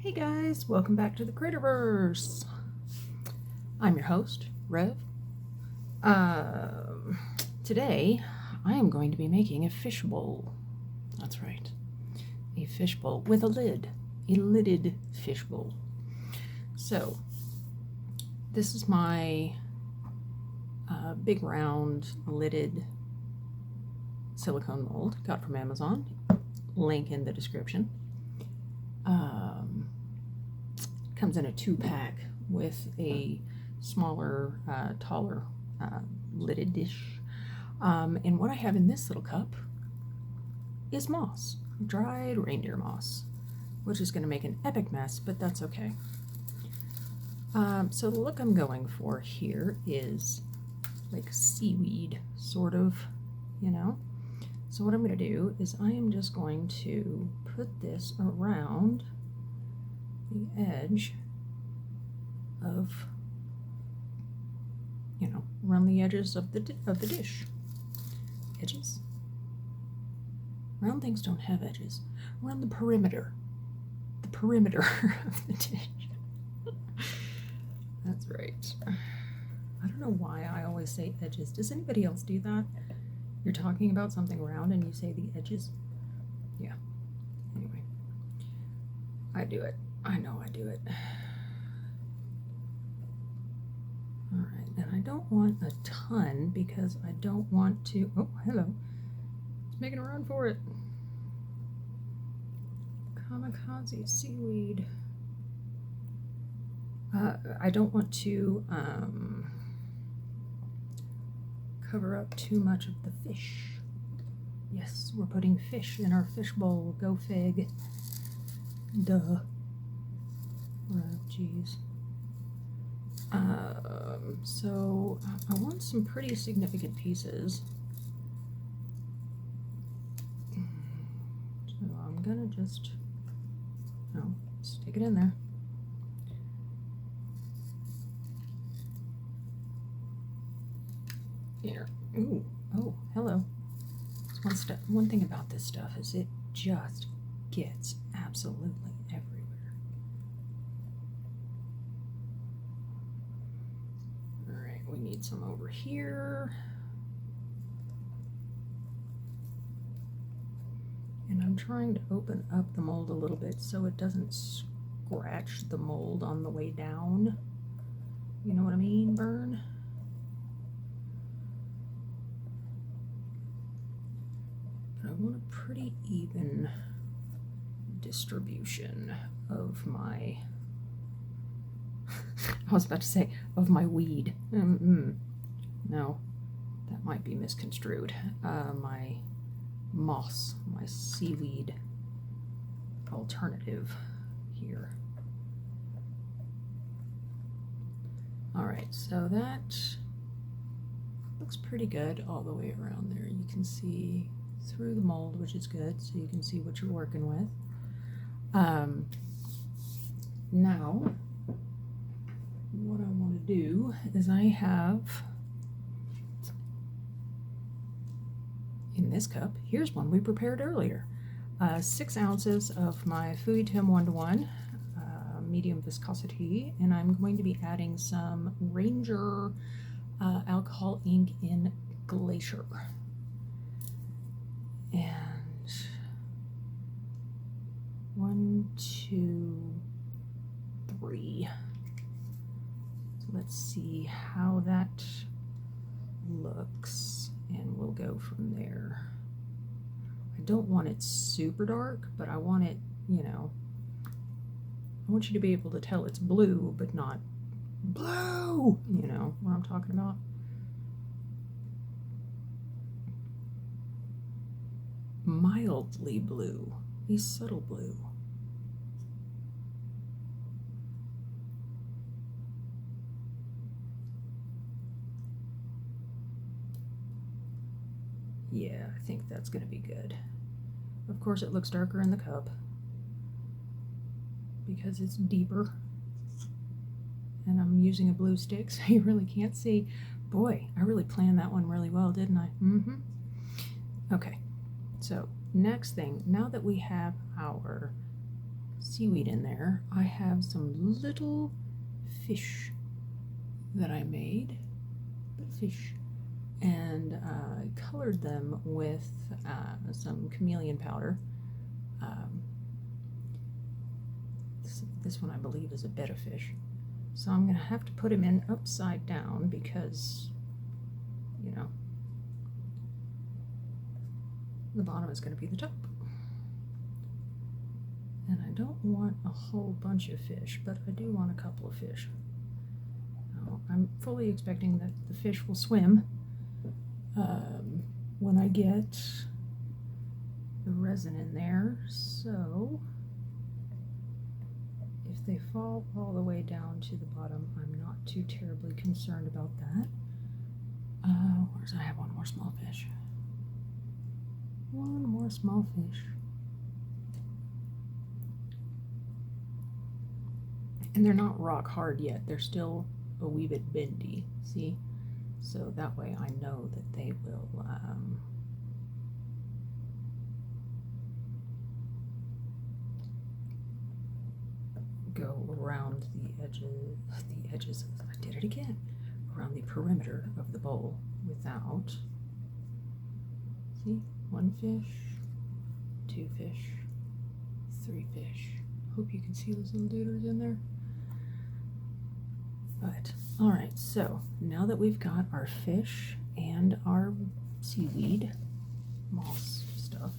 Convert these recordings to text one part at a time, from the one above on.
Hey guys, welcome back to the Critterverse. I'm your host, Rev. Today, I am going to be making a fish bowl. That's right, a fish bowl with a lid, a lidded fish bowl. So, this is my big round lidded silicone mold, got from Amazon. Link in the description. Comes in a 2-pack with a smaller, taller lidded dish. And what I have in this little cup is moss, dried reindeer moss, which is going to make an epic mess, but that's okay. So the look I'm going for here is like seaweed, sort of, you know. So what I'm going to do is I am just going to put this around the edge of, around the edges of the dish. Edges? Round things don't have edges. Around the perimeter of the dish. That's right. I don't know why I always say edges. Does anybody else do that? You're talking about something round and you say the edges? Yeah. Anyway, I do it. I know I do it. All right, and I don't want a ton because I don't want to. Oh, hello. It's making a run for it. Kamikaze seaweed. I don't want to cover up too much of the fish. Yes, we're putting fish in our fish bowl. Go fig. Duh. Jeez. So I want some pretty significant pieces. So I'm gonna just stick it in there. Here. Ooh. Oh, hello. One thing about this stuff is it just gets absolutely everywhere. All right, we need some over here. And I'm trying to open up the mold a little bit so it doesn't scratch the mold on the way down. You know what I mean, Burn? I want a pretty even distribution of my, I was about to say, of my weed. No, that might be misconstrued. My moss, my seaweed alternative here. All right, so that looks pretty good all the way around there. You can see through the mold, which is good, so you can see what you're working with. Now, what I want to do is I have, in this cup, here's one we prepared earlier, 6 ounces of my Thyme 1:1, medium viscosity, and I'm going to be adding some Ranger alcohol ink in Glacier. And 1, 2, 3. So let's see how that looks, and we'll go from there. I don't want it super dark, but I want it, I want you to be able to tell it's blue, but not blue. You know what I'm talking about? Mildly blue, a subtle blue. Yeah, I think that's going to be good. Of course, it looks darker in the cup because it's deeper. And I'm using a blue stick, so you really can't see. Boy, I really planned that one really well, didn't I? Okay. So next thing, now that we have our seaweed in there, I have some little fish that I made, little fish, and colored them with some chameleon powder. This one I believe is a betta fish. So I'm going to have to put him in upside down because, you know, the bottom is going to be the top. And I don't want a whole bunch of fish, but I do want a couple of fish. Now, I'm fully expecting that the fish will swim when I get the resin in there. So if they fall all the way down to the bottom, I'm not too terribly concerned about that. I have one more small fish. One more small fish. And they're not rock hard yet. They're still a wee bit bendy, see? So that way I know that they will go around the edges, I did it again, around the perimeter of the bowl without, see, one fish, two fish, three fish. Hope you can see those little dooders in there. But, all right, so now that we've got our fish and our seaweed, moss stuff,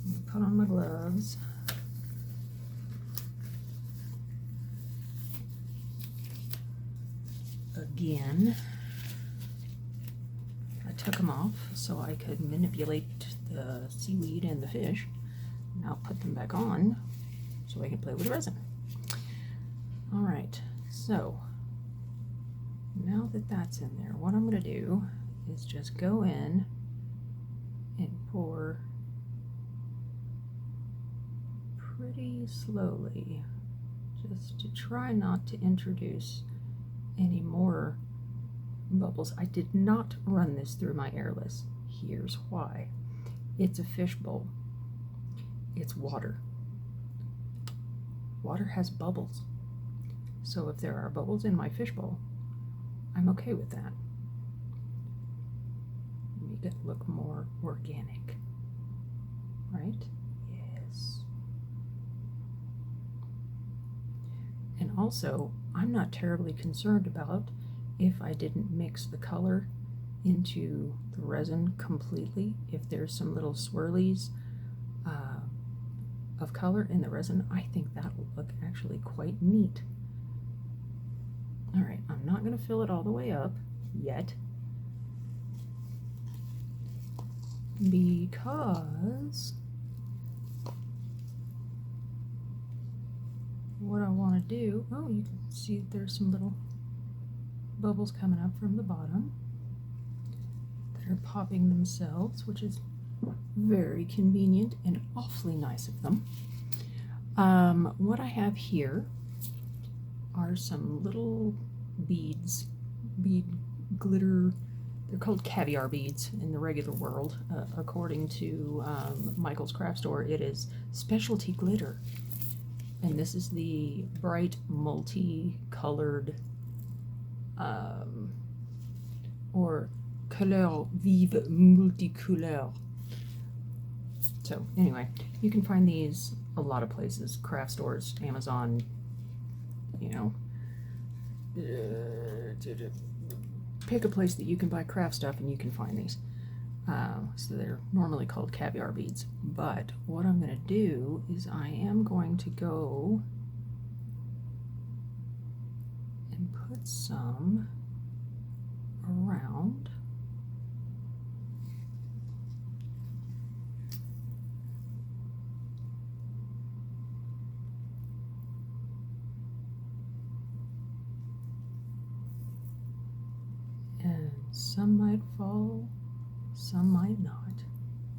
I'm gonna put on my gloves. Again, I took them off so I could manipulate the seaweed and the fish. Now put them back on so I can play with resin. All right, so now that that's in there, what I'm going to do is just go in and pour pretty slowly, just to try not to introduce any more bubbles. I did not run this through my airless. Here's why. It's a fish bowl. It's water. Water has bubbles. So if there are bubbles in my fish bowl, I'm okay with that. Make it look more organic, right? Yes. And also, I'm not terribly concerned about if I didn't mix the color into the resin completely. If there's some little swirlies of color in the resin, I think that will look actually quite neat. All right, I'm not going to fill it all the way up yet because what I want to do, oh, you can see there's some little bubbles coming up from the bottom that are popping themselves, which is very convenient and awfully nice of them. What I have here are some little beads, bead glitter. They're called caviar beads in the regular world. According to Michael's craft store, it is specialty glitter. And this is the bright multi-colored or couleur vive multicouleur. So anyway, you can find these a lot of places, craft stores, Amazon, you know, pick a place that you can buy craft stuff and you can find these. So they're normally called caviar beads. But what I'm going to do is I am going to go and put some around and some might fall, some might not.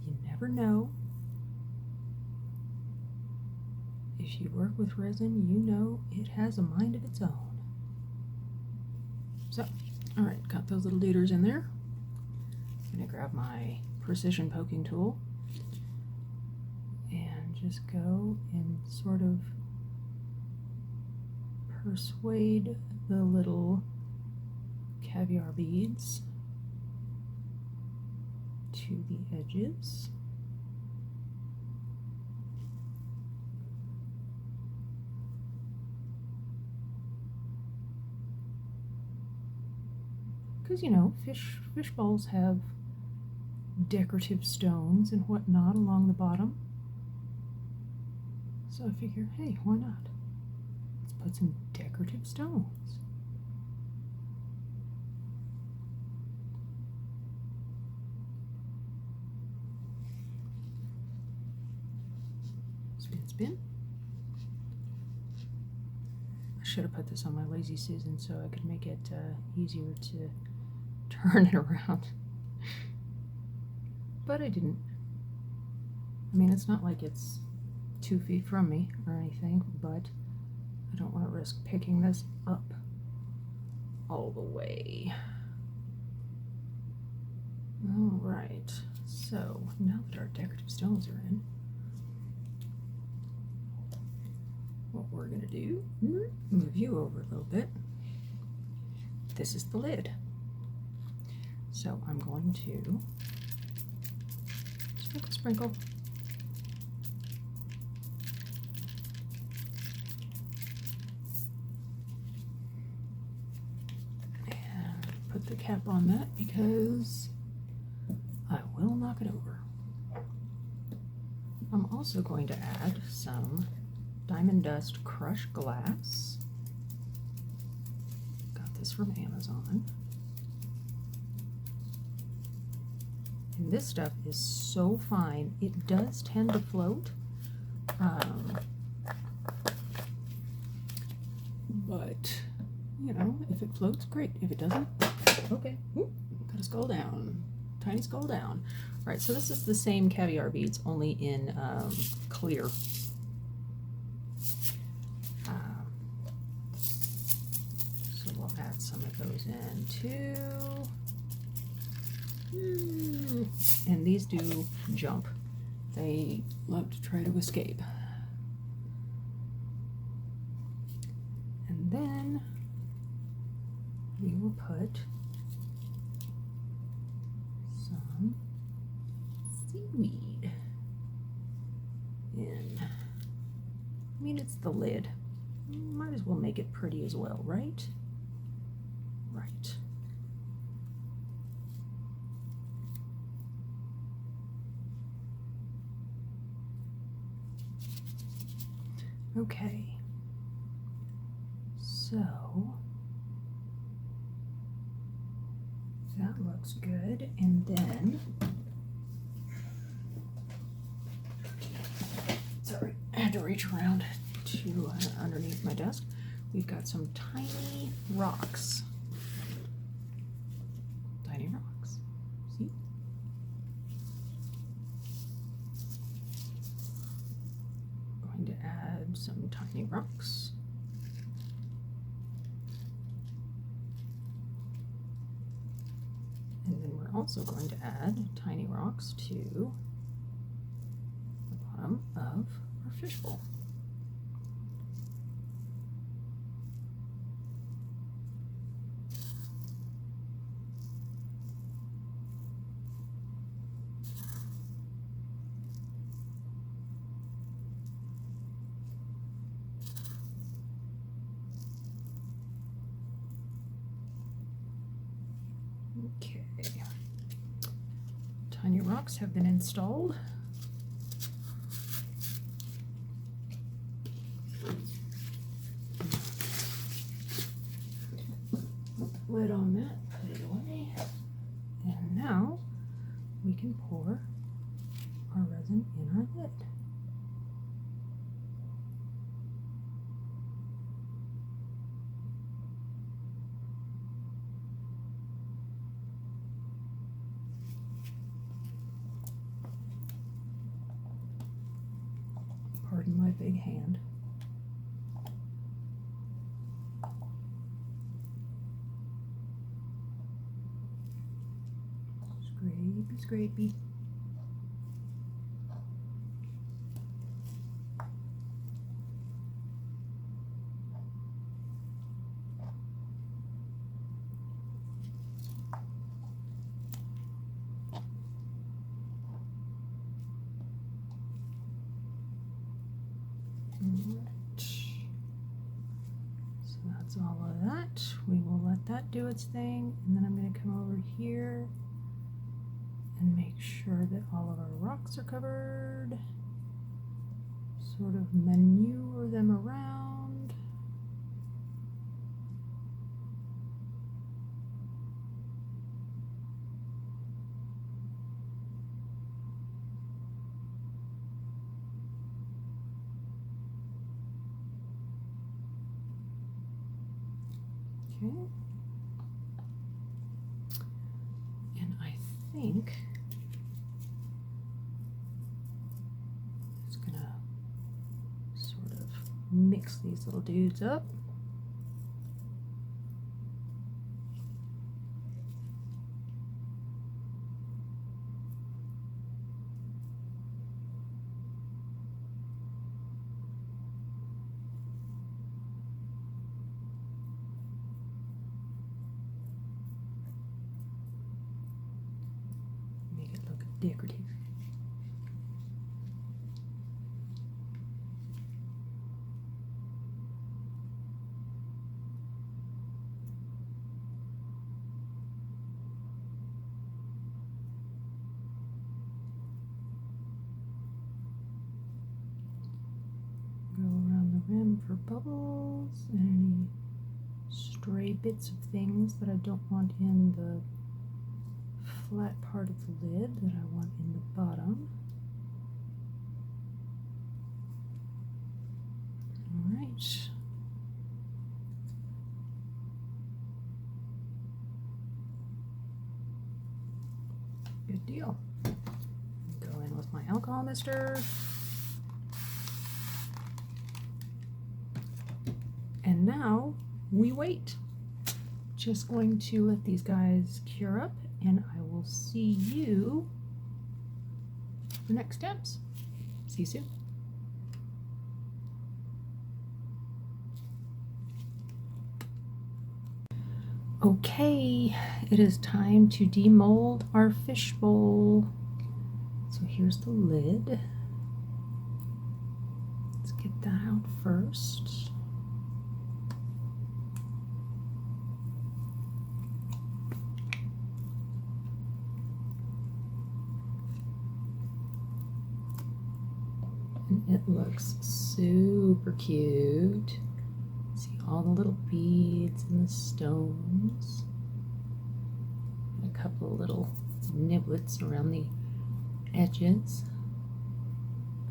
You never know. If you work with resin, you know it has a mind of its own. So, all right, got those little dooders in there. I'm gonna grab my precision poking tool and just go and sort of persuade the little caviar beads to the edges. Because, you know, fish bowls have decorative stones and whatnot along the bottom. So I figure, hey, why not? Let's put some decorative stones. Spin, spin. I should have put this on my Lazy Susan so I could make it easier to turn it around. But I didn't. I mean, it's not like it's 2 feet from me or anything, but I don't want to risk picking this up all the way. All right, so now that our decorative stones are in, what we're gonna do, move you over a little bit. This is the lid. So I'm going to sprinkle, sprinkle. And put the cap on that because I will knock it over. I'm also going to add some Diamond Dust crushed glass. Got this from Amazon. And this stuff is so fine. It does tend to float. But, you know, if it floats, great. If it doesn't, okay. Got a skull down. Tiny skull down. All right, so this is the same caviar beads, only in clear. So we'll add some of those in too. And these do jump. They love to try to escape. And then we will put some seaweed in. I mean, it's the lid. Might as well make it pretty as well, right? Right. Okay, so that looks good, and then, sorry, I had to reach around to underneath my desk. We've got some tiny rocks. Tiny rocks, see? Going to add some tiny rocks. And then we're also going to add tiny rocks to the bottom of our fishbowl. Okay, tiny rocks have been installed. Put the lid on that, put it away, and now we can pour our resin in our lid. Pardon my big hand. Scrapey, scrapey. So that's all of that. We will let that do its thing, and then I'm going to come over here and make sure that all of our rocks are covered. Sort of manure them around. Okay. And I think it's gonna sort of mix these little dudes up. Make it look decorative. Go around the rim for bubbles and any stray bits of things that I don't want in the flat part of the lid that I want in the bottom. All right. Good deal. Go in with my alcohol mister. And now we wait. Just going to let these guys cure up, and I will see you for next steps. See you soon. Okay, it is time to demold our fishbowl. So here's the lid. Let's get that out first. And it looks super cute. See all the little beads and the stones. And a couple of little niblets around the edges.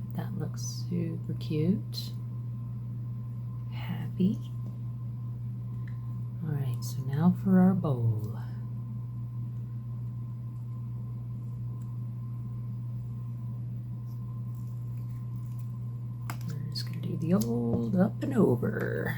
But that looks super cute. Happy. Alright, so now for our bowl. We're just going to do the old up and over.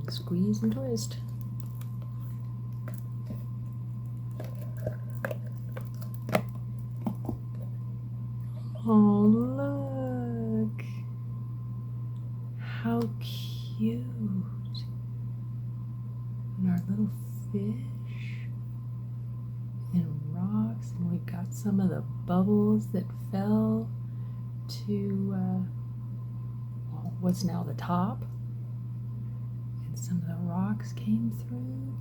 Squeeze and twist. Oh, look. How cute. And our little fish and rocks. And we've got some of the bubbles that fell to what's now the top. Some of the rocks came through.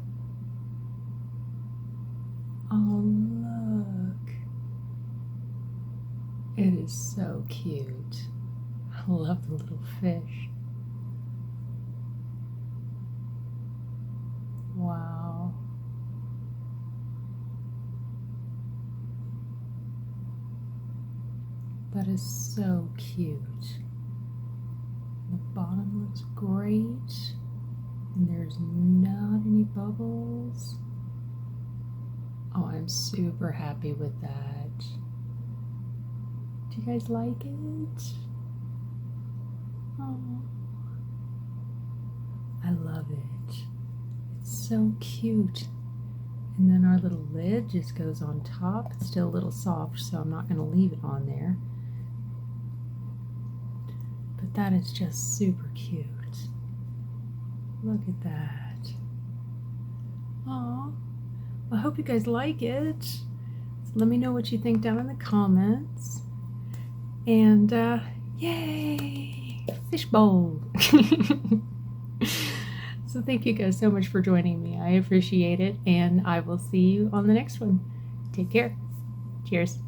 Oh, look. It is so cute. I love the little fish. Wow. That is so cute. The bottom looks great. And there's not any bubbles. Oh, I'm super happy with that. Do you guys like it? Oh, I love it. It's so cute. And then our little lid just goes on top. It's still a little soft, so I'm not going to leave it on there. but that is just super cute. Look at that. Aw. I hope you guys like it. So let me know what you think down in the comments. And yay! Fishbowl! So thank you guys so much for joining me. I appreciate it, and I will see you on the next one. Take care. Cheers.